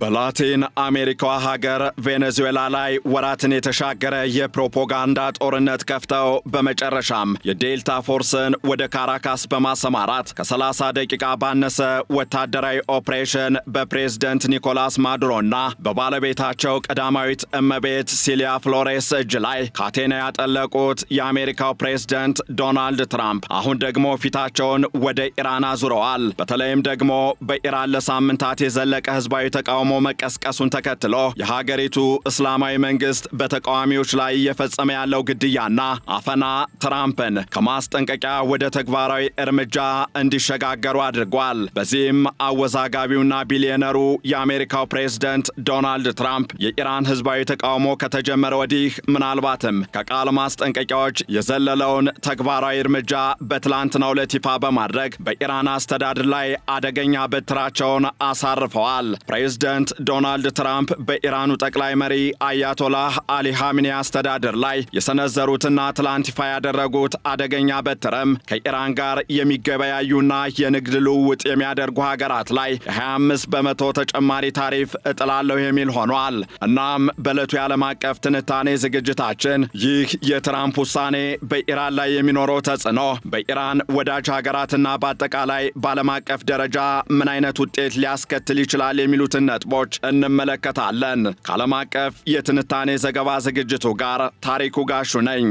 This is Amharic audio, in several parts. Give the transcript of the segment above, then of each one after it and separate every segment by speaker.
Speaker 1: በላቲን አሜሪካዋ ሀገር ቬኔዙዌላ ላይ ወራትን የተሻገረ የፕሮፓጋንዳ ጦርነት ከፍተው በመጨረሻም የዴልታ ፎርስን ወደ ካራካስ በማሰማራት ከ30 ደቂቃ ባነሰ ወታደራዊ ኦፕሬሽን በፕሬዝደንት ኒኮላስ ማዱሮና በባለቤታቸው ቀዳማዊት እመቤት ሲሊያ ፍሎሬስ እጅ ላይ ካቴና ያጠለቁት የአሜሪካው ፕሬዝደንት ዶናልድ ትራምፕ አሁን ደግሞ ፊታቸውን ወደ ኢራን አዙረዋል። በተለይም ደግሞ በኢራን ለሳምንታት የዘለቀ ህዝባዊ ተቃውሞ መቀስቀሱን ተከትሎ የሀገሪቱ እስላማዊ መንግስት በተቃዋሚዎች ላይ እየፈጸመ ያለው ግድያና አፈና ትራምፕን ከማስጠንቀቂያ ወደ ተግባራዊ እርምጃ እንዲሸጋገሩ አድርጓል። በዚህም አወዛጋቢውና ቢሊዮነሩ የአሜሪካው ፕሬዝደንት ዶናልድ ትራምፕ የኢራን ህዝባዊ ተቃውሞ ከተጀመረ ወዲህ ምናልባትም ከቃል ማስጠንቀቂያዎች የዘለለውን ተግባራዊ እርምጃ በትላንትናው ዕለት ይፋ በማድረግ በኢራን አስተዳደር ላይ አደገኛ በትራቸውን አሳርፈዋል። ፕሬዝደንት ዶናልድ ትራምፕ በኢራኑ ጠቅላይ መሪ አያቶላህ አሊ ኻሜኒ አስተዳደር ላይ የሰነዘሩትና ትላንት ይፋ ያደረጉት አደገኛ በትርም ከኢራን ጋር የሚገበያዩና የንግድ ልውውጥ የሚያደርጉ ሀገራት ላይ የ25 በመቶ ተጨማሪ ታሪፍ እጥላለሁ የሚል ሆኗል። እናም በዕለቱ የዓለም አቀፍ ትንታኔ ዝግጅታችን ይህ የትራምፕ ውሳኔ በኢራን ላይ የሚኖረው ተጽዕኖ በኢራን ወዳጅ ሀገራትና በአጠቃላይ በዓለም አቀፍ ደረጃ ምን አይነት ውጤት ሊያስከትል ይችላል የሚሉትን ነጥቦች እንመለከታለን። ከዓለም አቀፍ የትንታኔ ዘገባ ዝግጅቱ ጋር ታሪኩ ጋሹ ነኝ።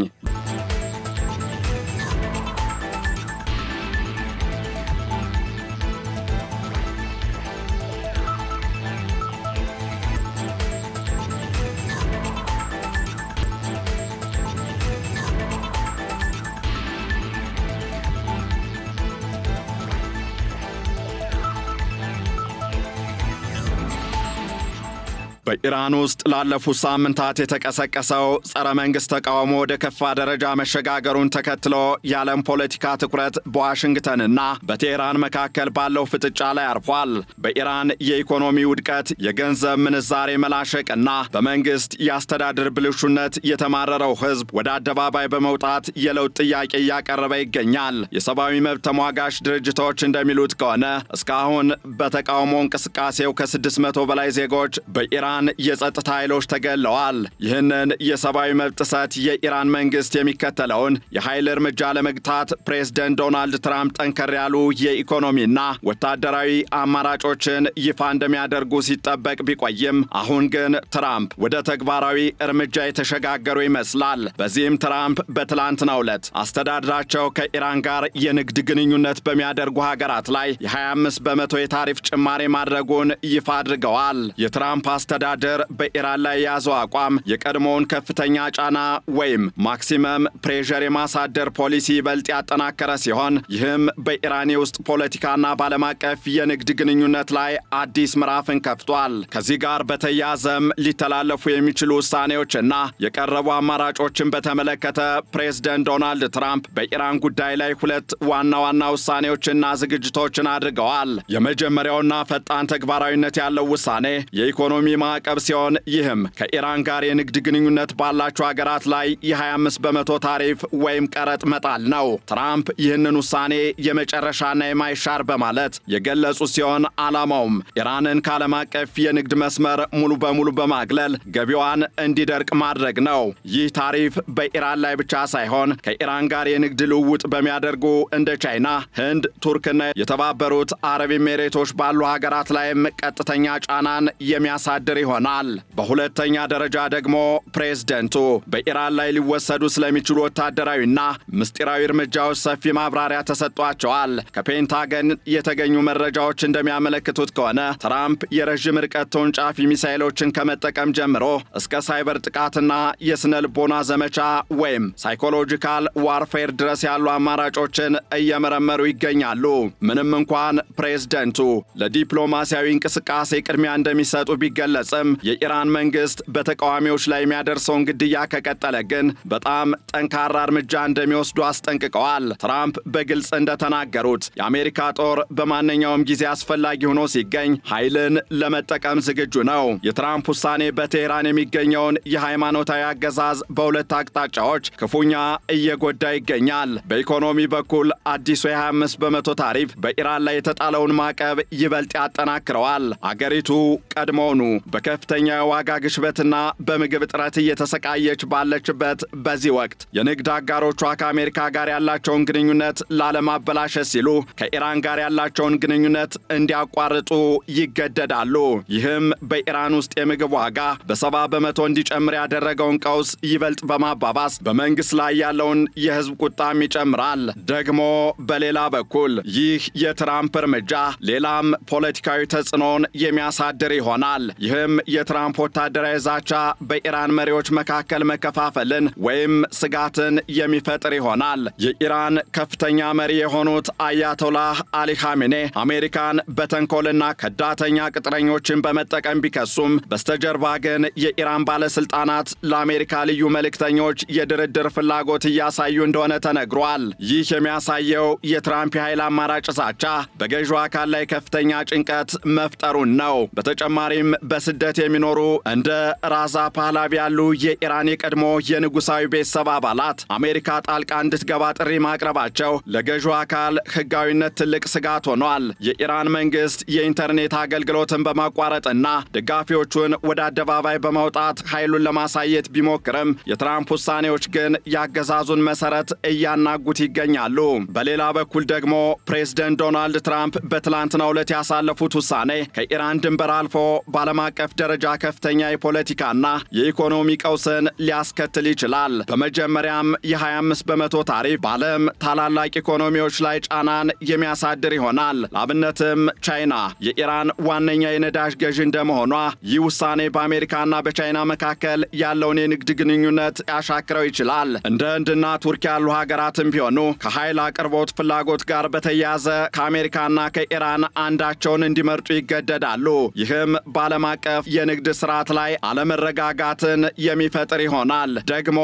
Speaker 1: በኢራን ውስጥ ላለፉት ሳምንታት የተቀሰቀሰው ጸረ መንግስት ተቃውሞ ወደ ከፋ ደረጃ መሸጋገሩን ተከትሎ የዓለም ፖለቲካ ትኩረት በዋሽንግተንና በቴህራን መካከል ባለው ፍጥጫ ላይ አርፏል። በኢራን የኢኮኖሚ ውድቀት፣ የገንዘብ ምንዛሬ መላሸቅና በመንግስት የአስተዳደር ብልሹነት የተማረረው ህዝብ ወደ አደባባይ በመውጣት የለውጥ ጥያቄ እያቀረበ ይገኛል። የሰብአዊ መብት ተሟጋች ድርጅቶች እንደሚሉት ከሆነ እስካሁን በተቃውሞ እንቅስቃሴው ከ600 በላይ ዜጎች በኢራን የጸጥታ ኃይሎች ተገለዋል። ይህንን የሰብአዊ መብት ጥሰት የኢራን መንግስት የሚከተለውን የኃይል እርምጃ ለመግታት ፕሬዝደንት ዶናልድ ትራምፕ ጠንከር ያሉ የኢኮኖሚና ወታደራዊ አማራጮችን ይፋ እንደሚያደርጉ ሲጠበቅ ቢቆይም አሁን ግን ትራምፕ ወደ ተግባራዊ እርምጃ የተሸጋገሩ ይመስላል። በዚህም ትራምፕ በትላንትናው ዕለት አስተዳደራቸው ከኢራን ጋር የንግድ ግንኙነት በሚያደርጉ ሀገራት ላይ የ25 በመቶ የታሪፍ ጭማሪ ማድረጉን ይፋ አድርገዋል። የትራምፕ አስተዳደር በኢራን ላይ የያዘው አቋም የቀድሞውን ከፍተኛ ጫና ወይም ማክሲመም ፕሬዠር የማሳደር ፖሊሲ ይበልጥ ያጠናከረ ሲሆን ይህም በኢራን የውስጥ ፖለቲካና በዓለም አቀፍ የንግድ ግንኙነት ላይ አዲስ ምዕራፍን ከፍቷል። ከዚህ ጋር በተያያዘም ሊተላለፉ የሚችሉ ውሳኔዎችና የቀረቡ አማራጮችን በተመለከተ ፕሬዝደንት ዶናልድ ትራምፕ በኢራን ጉዳይ ላይ ሁለት ዋና ዋና ውሳኔዎችና ዝግጅቶችን አድርገዋል። የመጀመሪያውና ፈጣን ተግባራዊነት ያለው ውሳኔ የኢኮኖሚ ማዕቀብ ሲሆን ይህም ከኢራን ጋር የንግድ ግንኙነት ባላቸው ሀገራት ላይ የ25 በመቶ ታሪፍ ወይም ቀረጥ መጣል ነው። ትራምፕ ይህንን ውሳኔ የመጨረሻና የማይሻር በማለት የገለጹ ሲሆን ዓላማውም ኢራንን ከዓለም አቀፍ የንግድ መስመር ሙሉ በሙሉ በማግለል ገቢዋን እንዲደርቅ ማድረግ ነው። ይህ ታሪፍ በኢራን ላይ ብቻ ሳይሆን ከኢራን ጋር የንግድ ልውውጥ በሚያደርጉ እንደ ቻይና፣ ህንድ፣ ቱርክና የተባበሩት አረብ ኤሚሬቶች ባሉ ሀገራት ላይም ቀጥተኛ ጫናን የሚያሳድር ይሆናል። በሁለተኛ ደረጃ ደግሞ ፕሬዝደንቱ በኢራን ላይ ሊወሰዱ ስለሚችሉ ወታደራዊና ምስጢራዊ እርምጃዎች ሰፊ ማብራሪያ ተሰጥቷቸዋል። ከፔንታገን የተገኙ መረጃዎች እንደሚያመለክቱት ከሆነ ትራምፕ የረዥም ርቀት ተወንጫፊ ሚሳይሎችን ከመጠቀም ጀምሮ እስከ ሳይበር ጥቃትና የስነ ልቦና ዘመቻ ወይም ሳይኮሎጂካል ዋርፌር ድረስ ያሉ አማራጮችን እየመረመሩ ይገኛሉ። ምንም እንኳን ፕሬዝደንቱ ለዲፕሎማሲያዊ እንቅስቃሴ ቅድሚያ እንደሚሰጡ ቢገለጽ ቢገልጽም የኢራን መንግስት በተቃዋሚዎች ላይ የሚያደርሰውን ግድያ ከቀጠለ ግን በጣም ጠንካራ እርምጃ እንደሚወስዱ አስጠንቅቀዋል። ትራምፕ በግልጽ እንደተናገሩት የአሜሪካ ጦር በማንኛውም ጊዜ አስፈላጊ ሆኖ ሲገኝ ኃይልን ለመጠቀም ዝግጁ ነው። የትራምፕ ውሳኔ በቴህራን የሚገኘውን የሃይማኖታዊ አገዛዝ በሁለት አቅጣጫዎች ክፉኛ እየጎዳ ይገኛል። በኢኮኖሚ በኩል አዲሱ የ25 በመቶ ታሪፍ በኢራን ላይ የተጣለውን ማዕቀብ ይበልጥ ያጠናክረዋል። አገሪቱ ቀድሞውኑ በከፍተኛ የዋጋ ግሽበትና በምግብ እጥረት እየተሰቃየች ባለችበት በዚህ ወቅት የንግድ አጋሮቿ ከአሜሪካ ጋር ያላቸውን ግንኙነት ላለማበላሸት ሲሉ ከኢራን ጋር ያላቸውን ግንኙነት እንዲያቋርጡ ይገደዳሉ። ይህም በኢራን ውስጥ የምግብ ዋጋ በ70 በመቶ እንዲጨምር ያደረገውን ቀውስ ይበልጥ በማባባስ በመንግስት ላይ ያለውን የህዝብ ቁጣም ይጨምራል። ደግሞ በሌላ በኩል ይህ የትራምፕ እርምጃ ሌላም ፖለቲካዊ ተጽዕኖን የሚያሳድር ይሆናል። ይህም የትራምፕ ወታደራዊ ዛቻ በኢራን መሪዎች መካከል መከፋፈልን ወይም ስጋትን የሚፈጥር ይሆናል። የኢራን ከፍተኛ መሪ የሆኑት አያቶላህ አሊ ኻሜኔ አሜሪካን በተንኮልና ከዳተኛ ቅጥረኞችን በመጠቀም ቢከሱም በስተጀርባ ግን የኢራን ባለስልጣናት ለአሜሪካ ልዩ መልእክተኞች የድርድር ፍላጎት እያሳዩ እንደሆነ ተነግሯል። ይህ የሚያሳየው የትራምፕ የኃይል አማራጭ ዛቻ በገዢው አካል ላይ ከፍተኛ ጭንቀት መፍጠሩን ነው። በተጨማሪም በስደት የሚኖሩ እንደ ራዛ ፓህላቪ ያሉ የኢራን የቀድሞ የንጉሳዊ ቤተሰብ አባላት አሜሪካ ጣልቃ እንድትገባ ጥሪ ማቅረባቸው ለገዢው አካል ህጋዊነት ትልቅ ስጋት ሆኗል። የኢራን መንግስት የኢንተርኔት አገልግሎትን በማቋረጥና ደጋፊዎቹን ወደ አደባባይ በማውጣት ኃይሉን ለማሳየት ቢሞክርም የትራምፕ ውሳኔዎች ግን ያገዛዙን መሰረት እያናጉት ይገኛሉ። በሌላ በኩል ደግሞ ፕሬዝደንት ዶናልድ ትራምፕ በትላንትናው ዕለት ያሳለፉት ውሳኔ ከኢራን ድንበር አልፎ በዓለም አቀፍ ደረጃ ከፍተኛ የፖለቲካና የኢኮኖሚ ቀውስን ሊያስከትል ይችላል። በመጀመሪያም የ25 በመቶ ታሪፍ በዓለም ታላላቅ ኢኮኖሚዎች ላይ ጫናን የሚያሳድር ይሆናል። ለአብነትም ቻይና የኢራን ዋነኛ የነዳጅ ገዢ እንደመሆኗ ይህ ውሳኔ በአሜሪካና በቻይና መካከል ያለውን የንግድ ግንኙነት ያሻክረው ይችላል። እንደ ህንድና ቱርክ ያሉ ሀገራትም ቢሆኑ ከኃይል አቅርቦት ፍላጎት ጋር በተያያዘ ከአሜሪካና ከኢራን አንዳቸውን እንዲመርጡ ይገደዳሉ። ይህም በዓለም አቀፍ የንግድ ስርዓት ላይ አለመረጋጋትን የሚፈጥር ይሆናል። ደግሞ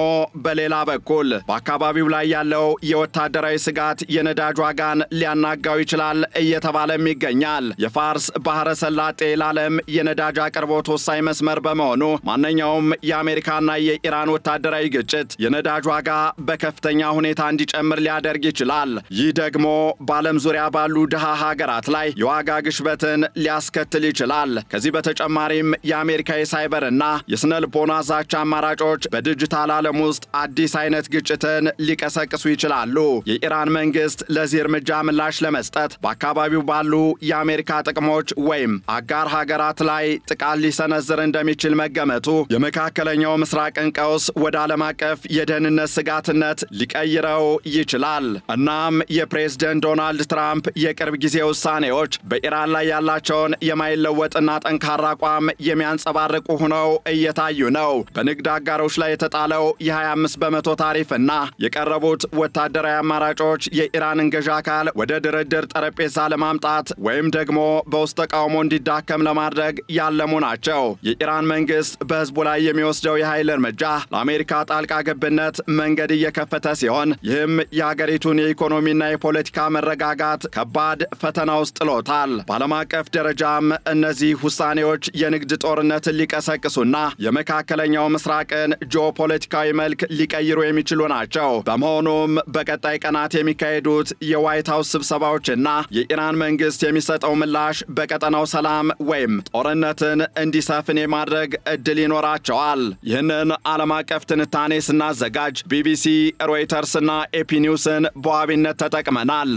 Speaker 1: በሌላ በኩል በአካባቢው ላይ ያለው የወታደራዊ ስጋት የነዳጅ ዋጋን ሊያናጋው ይችላል እየተባለም ይገኛል። የፋርስ ባህረ ሰላጤ ለዓለም የነዳጅ አቅርቦት ወሳኝ መስመር በመሆኑ ማንኛውም የአሜሪካና የኢራን ወታደራዊ ግጭት የነዳጅ ዋጋ በከፍተኛ ሁኔታ እንዲጨምር ሊያደርግ ይችላል። ይህ ደግሞ በዓለም ዙሪያ ባሉ ድሃ ሀገራት ላይ የዋጋ ግሽበትን ሊያስከትል ይችላል። ከዚህ በተጨማሪም የአሜሪካ የሳይበርና የስነ ልቦና ዛቻ አማራጮች በዲጂታል ዓለም ውስጥ አዲስ አይነት ግጭትን ሊቀሰቅሱ ይችላሉ። የኢራን መንግስት ለዚህ እርምጃ ምላሽ ለመስጠት በአካባቢው ባሉ የአሜሪካ ጥቅሞች ወይም አጋር ሀገራት ላይ ጥቃት ሊሰነዝር እንደሚችል መገመቱ የመካከለኛው ምስራቅን ቀውስ ወደ ዓለም አቀፍ የደህንነት ስጋትነት ሊቀይረው ይችላል። እናም የፕሬዝደንት ዶናልድ ትራምፕ የቅርብ ጊዜ ውሳኔዎች በኢራን ላይ ያላቸውን የማይለወጥና ጠንካራ አቋም የሚያንጸባርቁ ሆነው እየታዩ ነው። በንግድ አጋሮች ላይ የተጣለው የ25 በመቶ ታሪፍና የቀረቡት ወታደራዊ አማራጮች የኢራንን ገዢ አካል ወደ ድርድር ጠረጴዛ ለማምጣት ወይም ደግሞ በውስጥ ተቃውሞ እንዲዳከም ለማድረግ ያለሙ ናቸው። የኢራን መንግስት በህዝቡ ላይ የሚወስደው የኃይል እርምጃ ለአሜሪካ ጣልቃ ገብነት መንገድ እየከፈተ ሲሆን ይህም የሀገሪቱን የኢኮኖሚና የፖለቲካ መረጋጋት ከባድ ፈተና ውስጥ ጥሎታል። በዓለም አቀፍ ደረጃም እነዚህ ውሳኔዎች የንግድ ጦርነትን ሊቀሰቅሱና የመካከለኛው ምስራቅን ጂኦፖለቲካዊ መልክ ሊቀይሩ የሚችሉ ናቸው። በመሆኑም በቀጣይ ቀናት የሚካሄዱት የዋይት ሀውስ ስብሰባዎችና የኢራን መንግስት የሚሰጠው ምላሽ በቀጠናው ሰላም ወይም ጦርነትን እንዲሰፍን የማድረግ እድል ይኖራቸዋል። ይህንን ዓለም አቀፍ ትንታኔ ስናዘጋጅ ቢቢሲ፣ ሮይተርስና ኤፒ ኒውስን በዋቢነት ተጠቅመናል።